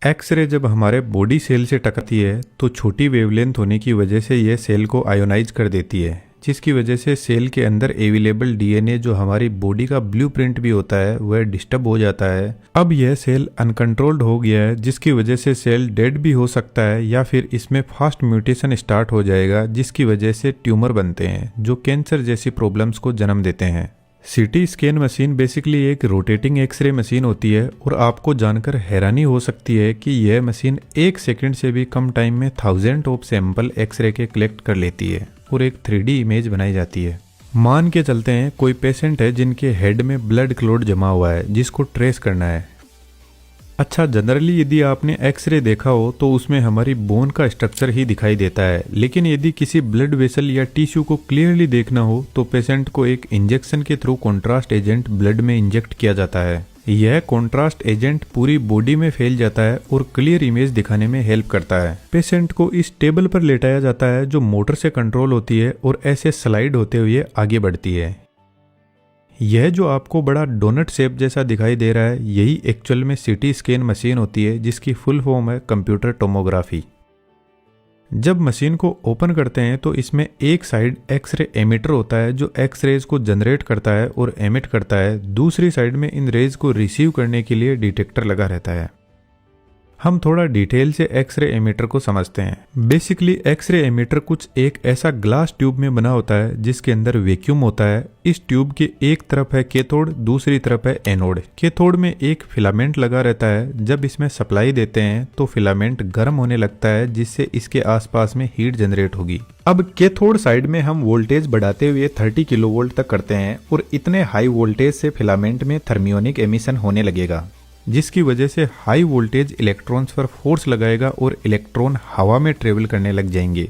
X ray जब हमारे body cell से टकराती है तो छोटी वेवलेंथ होने की वजह से यह सेल को आयोनाइज कर देती है, जिसकी वजह से सेल के अंदर अवेलेबल डीएनए जो हमारी बॉडी का ब्लूप्रिंट भी होता है वह डिस्टर्ब हो जाता है। अब यह सेल अनकंट्रोल्ड हो गया है, जिसकी वजह से सेल डेड भी हो सकता है या फिर इसमें फास्ट म्यूटेशन स्टार्ट हो जाएगा, जिसकी वजह से ट्यूमर बनते हैं जो कैंसर जैसी प्रॉब्लम्स को जन्म देते हैं। सीटी स्कैन मशीन बेसिकली एक रोटेटिंग एक्सरे मशीन होती है और आपको जानकर हैरानी हो सकती है कि यह मशीन 1 सेकंड से भी कम टाइम में 1000 ऑफ सैंपल एक्सरे के कलेक्ट कर लेती है और एक 3D इमेज बनाई जाती है। मान के चलते हैं कोई पेशेंट है जिनके हेड में ब्लड क्लॉट जमा हुआ है जिसको ट्रेस करना है। अच्छा, जनरली यदि आपने एक्सरे देखा हो तो उसमें हमारी बोन का स्ट्रक्चर ही दिखाई देता है, लेकिन यदि किसी ब्लड वेसल या टिश्यू को क्लियरली देखना हो तो पेशेंट को एक इंजेक्शन के थ्रू कॉन्ट्रास्ट एजेंट ब्लड में इंजेक्ट किया जाता है। यह कॉन्ट्रास्ट एजेंट पूरी बॉडी में फैल जाता है और क्लियर इमेज दिखाने में हेल्प करता है। पेशेंट को इस टेबल पर लेटाया जाता है जो मोटर से कंट्रोल होती है और ऐसे स्लाइड होते हुए आगे बढ़ती है। यह जो आपको बड़ा डोनट शेप जैसा दिखाई दे रहा है यही एक्चुअल में सीटी स्कैन मशीन होती है, जिसकी फुल फॉर्म है कंप्यूटर टोमोग्राफी। जब मशीन को ओपन करते हैं तो इसमें एक साइड एक्सरे एमिटर होता है जो एक्स रेज को जनरेट करता है और एमिट करता है, दूसरी साइड में इन रेज को रिसीव करने के लिए डिटेक्टर लगा रहता है। हम थोड़ा डिटेल से एक्सरे एमिटर को समझते हैं। बेसिकली एक्सरे एमिटर कुछ एक ऐसा ग्लास ट्यूब में बना होता है जिसके अंदर वैक्यूम होता है। इस ट्यूब के एक तरफ है कैथोड, दूसरी तरफ है एनोड। कैथोड में एक फिलामेंट लगा रहता है। जब इसमें सप्लाई देते हैं तो फिलामेंट गर्म होने लगता है जिससे इसके आसपास में हीट जनरेट होगी। अब कैथोड साइड में हम वोल्टेज बढ़ाते हुए 30 किलोवोल्ट तक करते हैं और इतने हाई वोल्टेज से फिलामेंट में थर्मियोनिक एमिशन होने लगेगा, जिसकी वजह से हाई वोल्टेज इलेक्ट्रॉन्स पर फोर्स लगाएगा और इलेक्ट्रॉन हवा में ट्रेवल करने लग जाएंगे।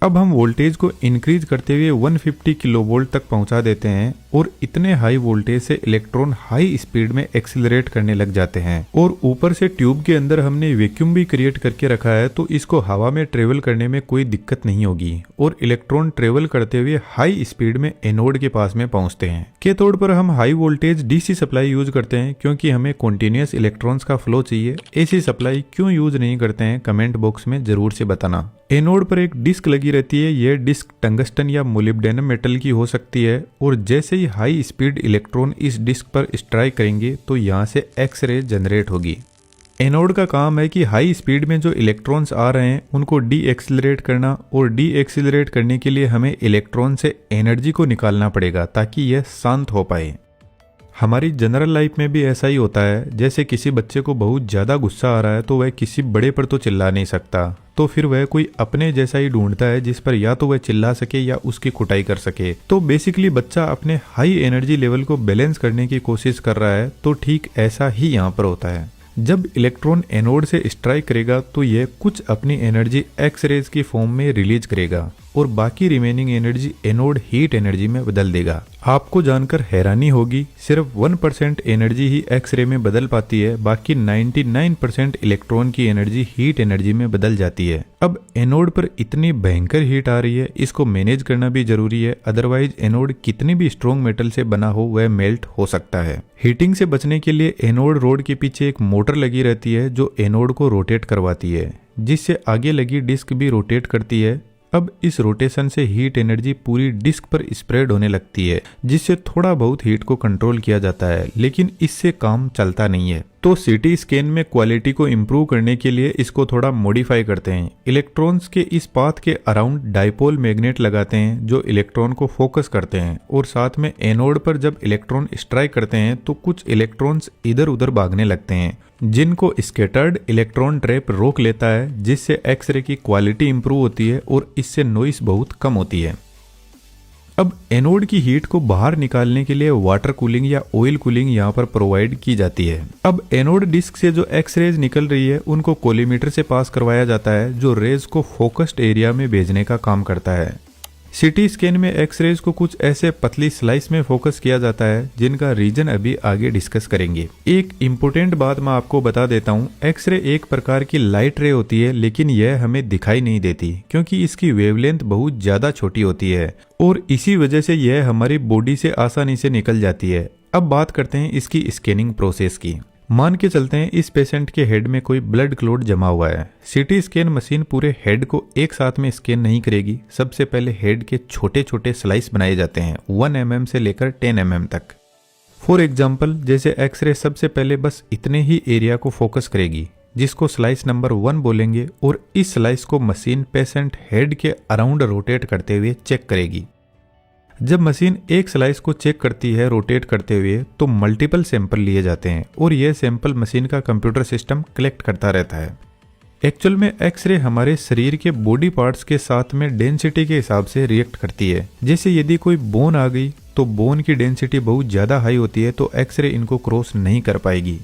अब हम वोल्टेज को इंक्रीज करते हुए 150 किलोवोल्ट तक पहुंचा देते हैं और इतने हाई वोल्टेज से इलेक्ट्रॉन हाई स्पीड में एक्सीलरेट करने लग जाते हैं। और ऊपर से ट्यूब के अंदर हमने वैक्यूम भी क्रिएट करके रखा है तो इसको हवा में ट्रेवल करने में कोई दिक्कत नहीं होगी और इलेक्ट्रॉन ट्रेवल करते हुए हाई स्पीड में एनोड के पास में पहुंचते हैं। कैथोड पर हम high voltage DC supply use करते हैं क्योंकि हमें कॉन्टिन्यूअस इलेक्ट्रॉन्स का फ्लो चाहिए। एसी सप्लाई क्यों यूज नहीं करते हैं कमेंट बॉक्स में जरूर से बताना। एनोड पर एक डिस्क लगी रहती है। यह डिस्क टंगस्टन या मोलिब्डेनम मेटल की हो सकती है और जैसे ही हाई स्पीड इलेक्ट्रॉन इस डिस्क पर स्ट्राइक करेंगे तो यहाँ से एक्स रे जनरेट होगी। एनोड का काम है कि हाई स्पीड में जो इलेक्ट्रॉन्स आ रहे हैं उनको डी एक्सिलरेट करना, और डी एक्सिलरेट करने के लिए हमें इलेक्ट्रॉन से एनर्जी को निकालना पड़ेगा ताकि यह शांत हो पाए। हमारी जनरल लाइफ में भी ऐसा ही होता है। जैसे किसी बच्चे को बहुत ज़्यादा गुस्सा आ रहा है तो वह किसी बड़े पर तो चिल्ला नहीं सकता, तो फिर वह कोई अपने जैसा ही ढूंढता है जिस पर या तो वह चिल्ला सके या उसकी कुटाई कर सके। तो बेसिकली बच्चा अपने हाई एनर्जी लेवल को बैलेंस करने की कोशिश कर रहा है, तो ठीक ऐसा ही यहाँ पर होता है। जब इलेक्ट्रॉन एनोड से स्ट्राइक करेगा तो यह कुछ अपनी एनर्जी एक्स रेज की फॉर्म में रिलीज करेगा और बाकी remaining energy anode heat energy में बदल देगा। आपको जानकर हैरानी होगी, सिर्फ 1% एनर्जी ही एक्स रे में बदल पाती है, बाकी 99% इलेक्ट्रॉन की एनर्जी हीट एनर्जी में बदल जाती है। अब एनोड पर इतनी भयंकर हीट आ रही है, इसको मैनेज करना भी जरूरी है, अदरवाइज एनोड कितनी भी स्ट्रॉन्ग मेटल से बना हो वह मेल्ट हो सकता है। हीटिंग से बचने के लिए एनोड रोड के पीछे एक मोटर लगी रहती है जो एनोड को रोटेट करवाती है, जिससे आगे लगी डिस्क भी रोटेट करती है। अब इस रोटेशन से हीट एनर्जी पूरी डिस्क पर स्प्रेड होने लगती है, जिससे थोड़ा बहुत हीट को कंट्रोल किया जाता है, लेकिन इससे काम चलता नहीं है। तो सीटी स्कैन में क्वालिटी को इम्प्रूव करने के लिए इसको थोड़ा मॉडिफाई करते हैं। इलेक्ट्रॉन्स के इस पाथ के अराउंड डाइपोल मैग्नेट लगाते हैं जो इलेक्ट्रॉन को फोकस करते हैं, और साथ में एनोड पर जब इलेक्ट्रॉन स्ट्राइक करते हैं तो कुछ इलेक्ट्रॉन्स इधर उधर भागने लगते हैं, जिनको स्कैटर्ड इलेक्ट्रॉन ट्रैप रोक लेता है, जिससे एक्सरे की क्वालिटी इंप्रूव होती है और इससे नॉइस बहुत कम होती है। अब एनोड की हीट को बाहर निकालने के लिए वाटर कूलिंग या ऑयल कूलिंग यहाँ पर प्रोवाइड की जाती है। अब एनोड डिस्क से जो एक्स रेज निकल रही है उनको कोलीमीटर से पास करवाया जाता है जो रेज को फोकस्ड एरिया में भेजने का काम करता है। सीटी स्कैन में एक्स रेज को कुछ ऐसे पतली स्लाइस में फोकस किया जाता है जिनका रीजन अभी आगे डिस्कस करेंगे। एक इम्पोर्टेंट बात मैं आपको बता देता हूँ, एक्सरे एक प्रकार की लाइट रे होती है, लेकिन यह हमें दिखाई नहीं देती क्योंकि इसकी वेवलेंथ बहुत ज्यादा छोटी होती है और इसी वजह से यह हमारी बॉडी से आसानी से निकल जाती है। अब बात करते हैं इसकी स्कैनिंग प्रोसेस की। मान के चलते हैं इस पेशेंट के हेड में कोई ब्लड क्लॉट जमा हुआ है। सीटी स्कैन मशीन पूरे हेड को एक साथ में स्कैन नहीं करेगी। सबसे पहले हेड के छोटे छोटे स्लाइस बनाए जाते हैं 1 mm से लेकर 10 mm तक। फॉर एग्जाम्पल जैसे एक्सरे सबसे पहले बस इतने ही एरिया को फोकस करेगी, जिसको स्लाइस नंबर 1 बोलेंगे, और इस स्लाइस को मशीन पेशेंट हेड के अराउंड रोटेट करते हुए चेक करेगी। जब मशीन एक स्लाइस को चेक करती है रोटेट करते हुए, तो मल्टीपल सैंपल लिए जाते हैं और यह सैंपल मशीन का कंप्यूटर सिस्टम कलेक्ट करता रहता है। एक्चुअल में एक्सरे हमारे शरीर के बॉडी पार्ट्स के साथ में डेंसिटी के हिसाब से रिएक्ट करती है। जैसे यदि कोई बोन आ गई तो बोन की डेंसिटी बहुत ज़्यादा हाई होती है, तो एक्सरे इनको क्रॉस नहीं कर पाएगी।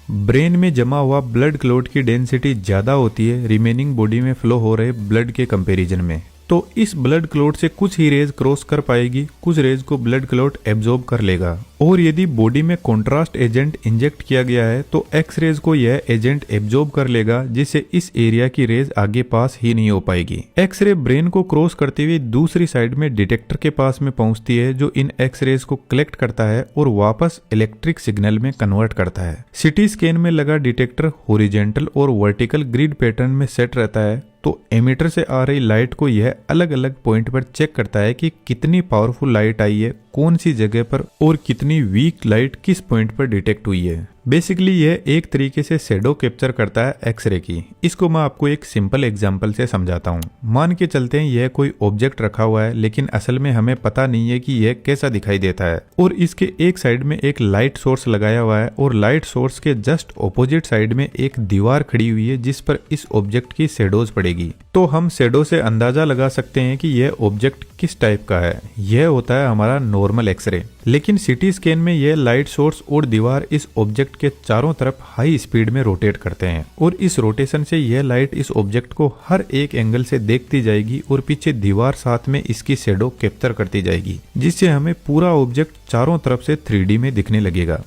ब्रेन में जमा हुआ ब्लड क्लॉट की डेंसिटी ज़्यादा होती है रिमेनिंग बॉडी में फ्लो हो रहे ब्लड के कंपैरिजन में, तो इस ब्लड क्लॉट से कुछ ही रेज क्रॉस कर पाएगी, कुछ रेज को ब्लड क्लॉट एब्जॉर्ब कर लेगा। और यदि बॉडी में कॉन्ट्रास्ट एजेंट इंजेक्ट किया गया है तो एक्स रेज को यह एजेंट एब्जॉर्ब कर लेगा, जिससे इस एरिया की रेज आगे पास ही नहीं हो पाएगी। एक्सरे ब्रेन को क्रॉस करते हुए दूसरी साइड में डिटेक्टर के पास में पहुंचती है, जो इन एक्स रेज को कलेक्ट करता है और वापस इलेक्ट्रिक सिग्नल में कन्वर्ट करता है। सिटी स्कैन में लगा डिटेक्टर हॉरिजॉन्टल और वर्टिकल ग्रिड पैटर्न में सेट रहता है, तो एमीटर से आ रही लाइट को यह अलग अलग पॉइंट पर चेक करता है कि कितनी पावरफुल लाइट आई है, कौन सी जगह पर, और कितनी वीक लाइट किस पॉइंट पर डिटेक्ट हुई है। बेसिकली यह एक तरीके से शैडो कैप्चर करता है एक्सरे की। इसको मैं आपको एक सिंपल एग्जांपल से समझाता हूँ। मान के चलते हैं यह कोई ऑब्जेक्ट रखा हुआ है, लेकिन असल में हमें पता नहीं है कि यह कैसा दिखाई देता है, और इसके एक साइड में एक लाइट सोर्स लगाया हुआ है और लाइट सोर्स के जस्ट ऑपोजिट साइड में एक दीवार खड़ी हुई है जिस पर इस ऑब्जेक्ट की शैडोज पड़ेगी। तो हम शैडो से अंदाजा लगा सकते हैं कि यह ऑब्जेक्ट किस टाइप का है। यह होता है हमारा नॉर्मल एक्सरे। लेकिन सिटी स्कैन में यह लाइट सोर्स और दीवार इस ऑब्जेक्ट के चारों तरफ हाई स्पीड में रोटेट करते हैं, और इस रोटेशन से यह लाइट इस ऑब्जेक्ट को हर एक एंगल से देखती जाएगी और पीछे दीवार साथ में इसकी शैडो कैप्चर करती जाएगी, जिससे हमें पूरा ऑब्जेक्ट चारों तरफ से 3D में दिखने लगेगा।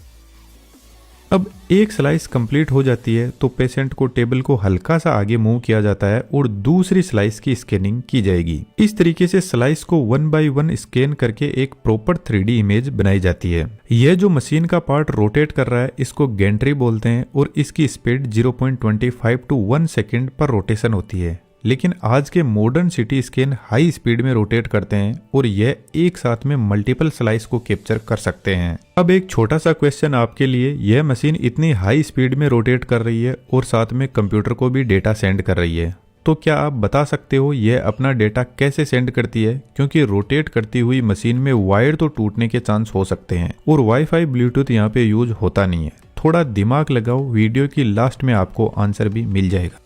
अब एक स्लाइस कंप्लीट हो जाती है तो पेशेंट को टेबल को हल्का सा आगे मूव किया जाता है और दूसरी स्लाइस की स्कैनिंग की जाएगी। इस तरीके से स्लाइस को 1 by 1 स्कैन करके एक प्रॉपर 3D इमेज बनाई जाती है। यह जो मशीन का पार्ट रोटेट कर रहा है इसको गैंट्री बोलते हैं, और इसकी स्पीड 0.25 to 1 सेकेंड पर रोटेशन होती है। लेकिन आज के modern CT scan high speed में रोटेट करते हैं और यह एक साथ में मल्टीपल स्लाइस को कैप्चर कर सकते हैं। अब एक छोटा सा क्वेश्चन आपके लिए, यह मशीन इतनी हाई स्पीड में रोटेट कर रही है और साथ में कंप्यूटर को भी डेटा सेंड कर रही है, तो क्या आप बता सकते हो यह अपना डेटा कैसे सेंड करती है? क्योंकि रोटेट करती हुई मशीन में वायर तो टूटने के चांस हो सकते हैं और वाईफाई ब्लूटूथ यहाँ पे यूज होता नहीं है। थोड़ा दिमाग लगाओ, वीडियो की लास्ट में आपको आंसर भी मिल जाएगा।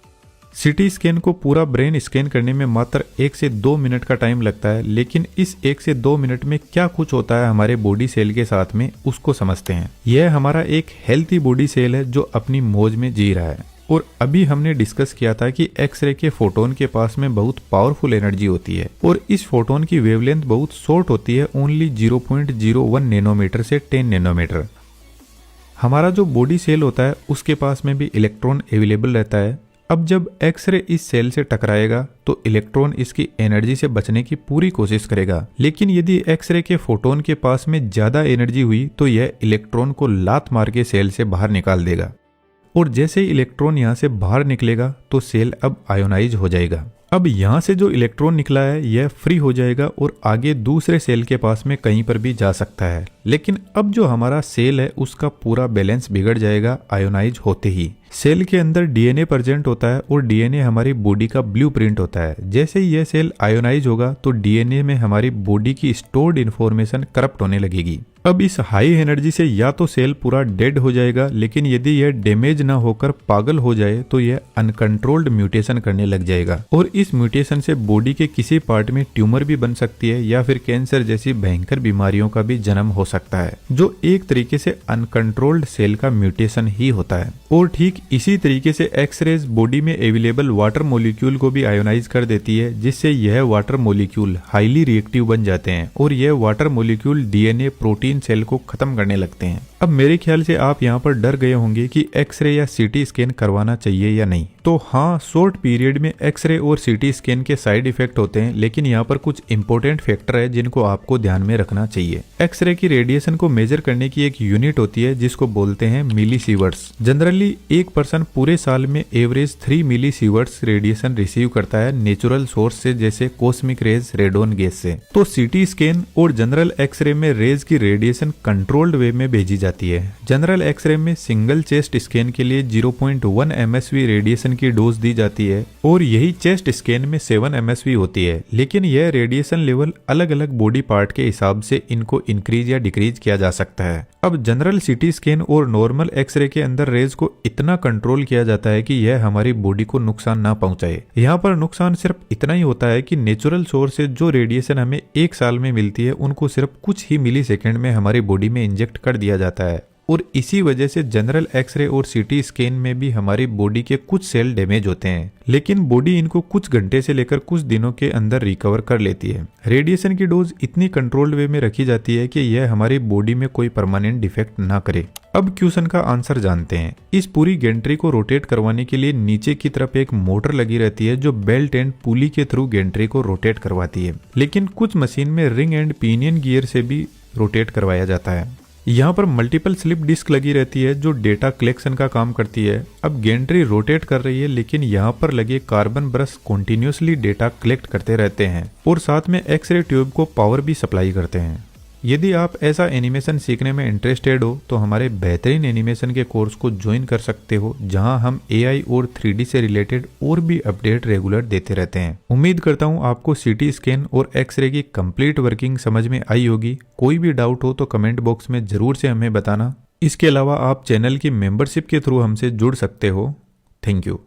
सिटी स्कैन को पूरा ब्रेन स्कैन करने में मात्र 1 से 2 मिनट का टाइम लगता है, लेकिन इस 1 से 2 मिनट में क्या कुछ होता है हमारे बॉडी सेल के साथ में, उसको समझते हैं। यह हमारा एक हेल्थी बॉडी सेल है जो अपनी मौज में जी रहा है। और अभी हमने डिस्कस किया था कि एक्सरे के फोटोन के पास में बहुत पावरफुल एनर्जी होती है और इस फोटोन की वेवलेंथ बहुत शॉर्ट होती है, ओनली 0.01 नैनोमीटर से 10 नैनोमीटर। हमारा जो बॉडी सेल होता है उसके पास में भी इलेक्ट्रॉन अवेलेबल रहता है। अब जब एक्सरे इस सेल से टकराएगा तो इलेक्ट्रॉन इसकी एनर्जी से बचने की पूरी कोशिश करेगा, लेकिन यदि एक्सरे के फोटोन के पास में ज्यादा एनर्जी हुई तो यह इलेक्ट्रॉन को लात मार के सेल से बाहर निकाल देगा, और जैसे ही इलेक्ट्रॉन यहाँ से बाहर निकलेगा तो सेल अब आयोनाइज हो जाएगा। अब यहाँ से जो इलेक्ट्रॉन निकला है यह फ्री हो जाएगा और आगे दूसरे सेल के पास में कहीं पर भी जा सकता है। लेकिन अब जो हमारा सेल है उसका पूरा बैलेंस बिगड़ जाएगा आयोनाइज होते ही। सेल के अंदर डीएनए प्रेजेंट होता है और डीएनए हमारी बॉडी का ब्लूप्रिंट होता है। जैसे ही यह सेल आयोनाइज होगा तो डीएनए में हमारी बॉडी की स्टोर्ड इन्फॉर्मेशन करप्ट होने लगेगी। अब इस हाई एनर्जी से या तो सेल पूरा डेड हो जाएगा, लेकिन यदि यह डैमेज ना होकर पागल हो जाए तो यह अनकंट्रोल्ड म्यूटेशन करने लग जाएगा, और इस म्यूटेशन से बॉडी के किसी पार्ट में ट्यूमर भी बन सकती है या फिर कैंसर जैसी भयंकर बीमारियों का भी जन्म हो सकता है, जो एक तरीके से अनकंट्रोल्ड सेल का म्यूटेशन ही होता है। और ठीक इसी तरीके से एक्सरेज बॉडी में अवेलेबल वाटर मॉलिक्यूल को भी आयोनाइज कर देती है, जिससे यह वाटर मॉलिक्यूल हाईली रिएक्टिव बन जाते हैं और यह water molecule DNA, protein protein cell को खत्म करने लगते हैं। अब मेरे ख्याल से आप यहाँ पर डर गए होंगे कि एक्सरे या सीटी स्कैन करवाना चाहिए या नहीं। तो हाँ, शॉर्ट पीरियड में एक्सरे और सीटी स्कैन के साइड इफेक्ट होते हैं, लेकिन यहाँ पर कुछ इंपॉर्टेंट फैक्टर है जिनको आपको ध्यान में रखना चाहिए। एक्सरे की रेडिएशन को मेजर करने की एक यूनिट होती है जिसको बोलते हैं मिलीसीवर्ट्स। जनरली एक पर्सन पूरे साल में एवरेज 3 मिलीसीवर्ट्स रेडिएशन रिसीव करता है नेचुरल सोर्स से, जैसे कॉस्मिक रेज, रेडोन गैस से। तो सीटी स्कैन और जनरल एक्सरे में रेज की रेडिएशन कंट्रोल्ड वे में भेजी जाती है। जनरल एक्सरे में सिंगल चेस्ट स्कैन के लिए 0.1 MSV रेडिएशन की डोज दी जाती है और यही चेस्ट स्कैन में 7 MSV होती है, लेकिन यह रेडिएशन लेवल अलग अलग बॉडी पार्ट के हिसाब से इनको इंक्रीज या डिक्रीज किया जा सकता है। अब जनरल सीटी स्कैन और नॉर्मल एक्सरे के अंदर रेज को इतना कंट्रोल किया जाता है कि यह हमारी बॉडी को नुकसान ना पहुंचाए। यहाँ पर नुकसान सिर्फ इतना ही होता है कि नेचुरल सोर्स से जो रेडिएशन हमें एक साल में मिलती है उनको सिर्फ कुछ ही मिली सेकेंड में हमारी बॉडी में इंजेक्ट कर दिया जाता है, और इसी वजह से जनरल एक्सरे और सीटी स्कैन में भी हमारी बॉडी के कुछ सेल डैमेज होते हैं, लेकिन बॉडी इनको कुछ घंटे से लेकर कुछ दिनों के अंदर रिकवर कर लेती है। रेडिएशन की डोज इतनी कंट्रोल्ड वे में रखी जाती है कि यह हमारी बॉडी में कोई परमानेंट डिफेक्ट ना करे। अब क्वेश्चन का आंसर जानते हैं। इस पूरी गेंट्री को रोटेट करवाने के लिए नीचे की तरफ एक मोटर लगी रहती है जो बेल्ट एंड पुली के थ्रू गेंट्री को रोटेट करवाती है, लेकिन कुछ मशीन में रिंग एंड पिनियन गियर से भी रोटेट करवाया जाता है। यहाँ पर मल्टीपल स्लिप डिस्क लगी रहती है जो डेटा कलेक्शन का काम करती है। अब गेंट्री रोटेट कर रही है, लेकिन यहाँ पर लगे carbon brush continuously data collect करते रहते हैं और साथ में एक्सरे ट्यूब को पावर भी सप्लाई करते हैं। यदि आप ऐसा एनिमेशन सीखने में इंटरेस्टेड हो तो हमारे बेहतरीन एनिमेशन के कोर्स को ज्वाइन कर सकते हो, जहां हम AI और 3D से रिलेटेड और भी अपडेट रेगुलर देते रहते हैं। उम्मीद करता हूं आपको सीटी स्कैन और एक्सरे की कंप्लीट वर्किंग समझ में आई होगी। कोई भी डाउट हो तो कमेंट बॉक्स में जरूर से हमें बताना। इसके अलावा आप चैनल की मेंबरशिप के थ्रू हमसे जुड़ सकते हो। Thank you.